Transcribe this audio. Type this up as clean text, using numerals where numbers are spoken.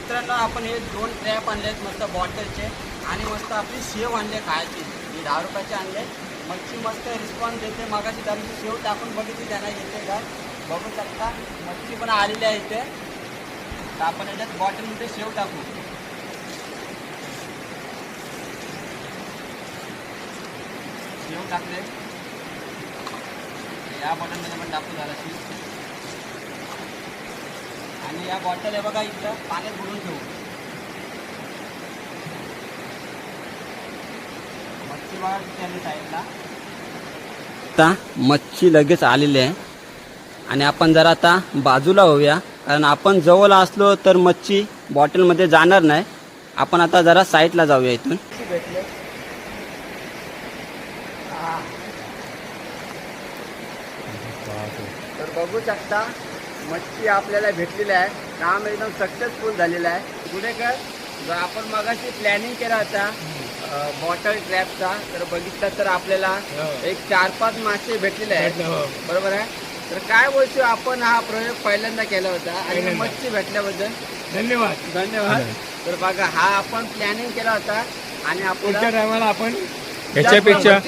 मित्रांनो, आपण हे 2 ट्रॅप आणलेत मस्त बॉटलचे आणि मस्त आपली शेव आणले खायची. ही 10 रुपयाचे आणले. मच्छी मस्त रिस्पॉन्स देते. मागाशी त्यांची शेव टाकून बघितली त्यांना येते का बघू शकता. मच्छी पण आलेली आहे इथे. तर आपण याच्यात बॉटलमध्ये शेव टाकू. शेव टाकले. या बॉटलमध्ये पण टाकू झाला शेव. आणि या बॉटल आहे बघा इथं पाण्यात बुडून ठेवू. मच्छी बघा किती साईडला. आता मच्छी लगेच आलेली आहे आणि आपण जरा आता बाजूला होऊया, कारण आपण जवळ असलो तर मच्छी बॉटलमध्ये जाणार नाही. आपण आता जरा साईडला जाऊया इथून. भेटले तर बघू शकता मच्छी आपल्याला भेटलेली आहे. काम एकदम सक्सेसफुल झालेलं आहे. पुढे काय जर आपण मगाशी प्लॅनिंग केला होता बॉटल ट्रॅपचा, तर बघितलं तर आपल्याला एक 4-5 मासे भेटलेले आहेत. बरोबर आहे. तर काय बोलतो, आपण हा प्रयोग पहिल्यांदा केला होता आणि मच्छी भेटल्याबद्दल धन्यवाद. तर बघा हा आपण प्लॅनिंग केला होता आणि आपल्या टायमाला आपण ह्याच्यापेक्षा